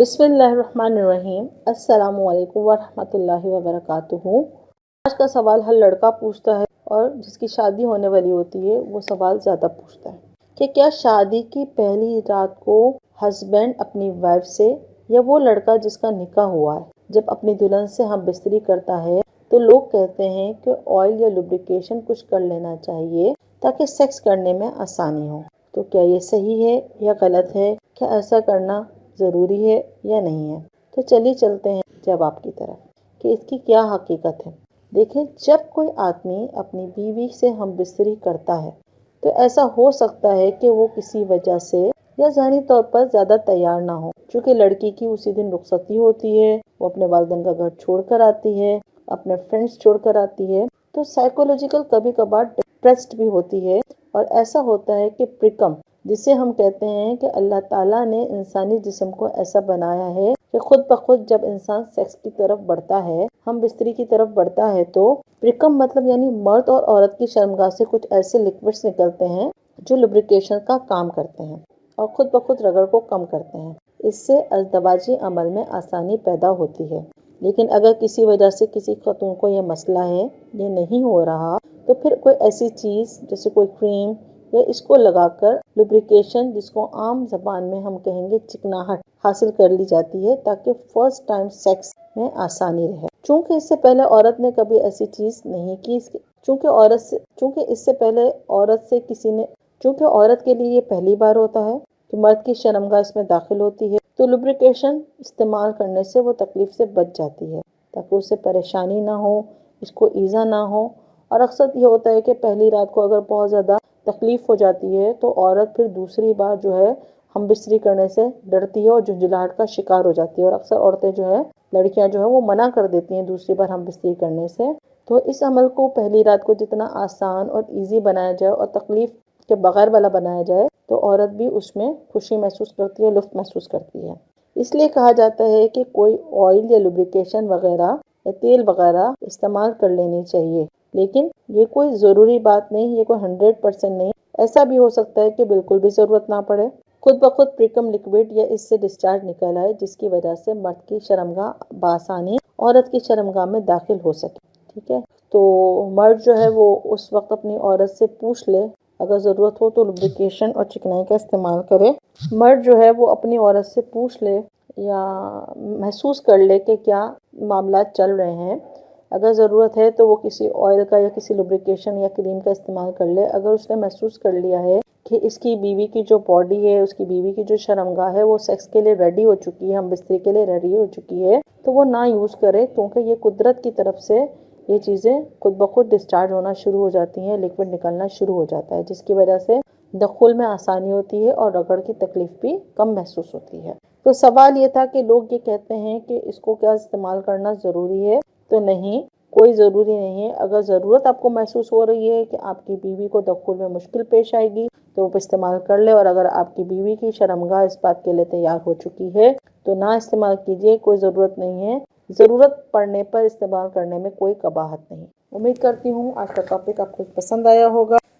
بسم اللہ الرحمن الرحیم۔ السلام علیکم ورحمۃ اللہ وبرکاتہ۔ آج کا سوال ہر لڑکا پوچھتا ہے اور جس کی شادی ہونے والی ہوتی ہے وہ سوال زیادہ پوچھتا ہے کہ کیا شادی کی پہلی رات کو ہسبینڈ اپنی وائف سے یا وہ لڑکا جس کا نکاح ہوا ہے جب اپنی دلہن سے ہم بستری کرتا ہے تو لوگ کہتے ہیں کہ آئل یا لوبریکیشن کچھ کر لینا چاہیے تاکہ سیکس کرنے میں آسانی ہو۔ تو کیا یہ صحیح ہے یا غلط ہے؟ کیا ایسا کرنا ضروری ہے یا نہیں ہے؟ تو چلیے چلتے ہیں جواب کی طرف کہ اس کی کیا حقیقت ہے۔ دیکھیں، جب کوئی آدمی اپنی بیوی سے ہم بستری کرتا ہے تو ایسا ہو سکتا ہے کہ وہ کسی وجہ سے یا ذہنی طور پر زیادہ تیار نہ ہو، چونکہ لڑکی کی اسی دن رخصتی ہوتی ہے، وہ اپنے والدین کا گھر چھوڑ کر آتی ہے، اپنے فرینڈز چھوڑ کر آتی ہے، تو سائیکولوجیکل کبھی کبھار ڈپریسڈ بھی ہوتی ہے۔ اور ایسا ہوتا ہے کہ پریکم، جسے ہم کہتے ہیں کہ اللہ تعالیٰ نے انسانی جسم کو ایسا بنایا ہے کہ خود بخود جب انسان سیکس کی طرف بڑھتا ہے، ہم بستری کی طرف بڑھتا ہے، تو پریکم مطلب یعنی مرد اور عورت کی شرمگاہ سے کچھ ایسے لیکوڈز نکلتے ہیں جو لوبریکیشن کا کام کرتے ہیں اور خود بخود رگڑ کو کم کرتے ہیں۔ اس سے ازدواجی عمل میں آسانی پیدا ہوتی ہے۔ لیکن اگر کسی وجہ سے کسی خاتون کو یہ مسئلہ ہے، یہ نہیں ہو رہا، تو پھر کوئی ایسی چیز جیسے کوئی کریم یا اس کو لگا کر لوبریکیشن، جس کو عام زبان میں ہم کہیں گے چکناہٹ، حاصل کر لی جاتی ہے تاکہ فرسٹ ٹائم سیکس میں آسانی رہے۔ چونکہ اس سے پہلے عورت نے کبھی ایسی چیز نہیں کی، چونکہ اس سے پہلے عورت کے لیے یہ پہلی بار ہوتا ہے کہ مرد کی شرمگاہ اس میں داخل ہوتی ہے، تو لوبریکیشن استعمال کرنے سے وہ تکلیف سے بچ جاتی ہے تاکہ اسے پریشانی نہ ہو، اس کو ایزا نہ ہو۔ اور اکثر یہ ہوتا ہے کہ پہلی رات کو اگر بہت زیادہ تکلیف ہو جاتی ہے تو عورت پھر دوسری بار جو ہے ہم بستری کرنے سے ڈرتی ہے اور جھنجھلاہٹ کا شکار ہو جاتی ہے، اور اکثر عورتیں جو ہے، لڑکیاں جو ہے وہ منع کر دیتی ہیں دوسری بار ہم بستری کرنے سے۔ تو اس عمل کو پہلی رات کو جتنا آسان اور ایزی بنایا جائے اور تکلیف کے بغیر والا بنایا جائے تو عورت بھی اس میں خوشی محسوس کرتی ہے، لطف محسوس کرتی ہے۔ اس لیے کہا جاتا ہے کہ کوئی آئل یا لوبریکیشن وغیرہ یا تیل وغیرہ استعمال کر لینی چاہیے، لیکن یہ کوئی ضروری بات نہیں، یہ کوئی 100% نہیں۔ ایسا بھی ہو سکتا ہے کہ بالکل بھی ضرورت نہ پڑے، خود بخود پریکم لکوڈ یا اس سے ڈسچارج نکل آئے، جس کی وجہ سے مرد کی شرمگاہ بآسانی عورت کی شرمگاہ میں داخل ہو سکے۔ ٹھیک ہے، تو مرد جو ہے وہ اس وقت اپنی عورت سے پوچھ لے، اگر ضرورت ہو تو لوبریکیشن اور چکنائی کا استعمال کرے۔ مرد جو ہے وہ اپنی عورت سے پوچھ لے یا محسوس کر لے کہ کیا معاملات چل رہے ہیں۔ اگر ضرورت ہے تو وہ کسی آئل کا یا کسی لوبریکیشن یا کریم کا استعمال کر لے۔ اگر اس نے محسوس کر لیا ہے کہ اس کی بیوی کی جو باڈی ہے، اس کی بیوی کی جو شرمگاہ ہے وہ سیکس کے لیے ریڈی ہو چکی ہے، ہم بستری کے لیے ریڈی ہو چکی ہے، تو وہ نہ یوز کرے، کیونکہ یہ قدرت کی طرف سے یہ چیزیں خود بخود ڈسچارج ہونا شروع ہو جاتی ہیں، لیکوڈ نکلنا شروع ہو جاتا ہے، جس کی وجہ سے دخول میں آسانی ہوتی ہے اور رگڑ کی تکلیف بھی کم محسوس ہوتی ہے۔ تو سوال یہ تھا کہ لوگ یہ کہتے ہیں کہ اس کو کیا استعمال کرنا ضروری ہے؟ تو نہیں، کوئی ضروری نہیں ہے۔ اگر ضرورت آپ کو محسوس ہو رہی ہے کہ آپ کی بیوی کو دخول میں مشکل پیش آئے گی تو وہ استعمال کر لے، اور اگر آپ کی بیوی کی شرمگاہ اس بات کے لیے تیار ہو چکی ہے تو نہ استعمال کیجیے، کوئی ضرورت نہیں ہے۔ ضرورت پڑنے پر استعمال کرنے میں کوئی قباحت نہیں۔ امید کرتی ہوں آج کا ٹاپک آپ کو پسند آیا ہوگا۔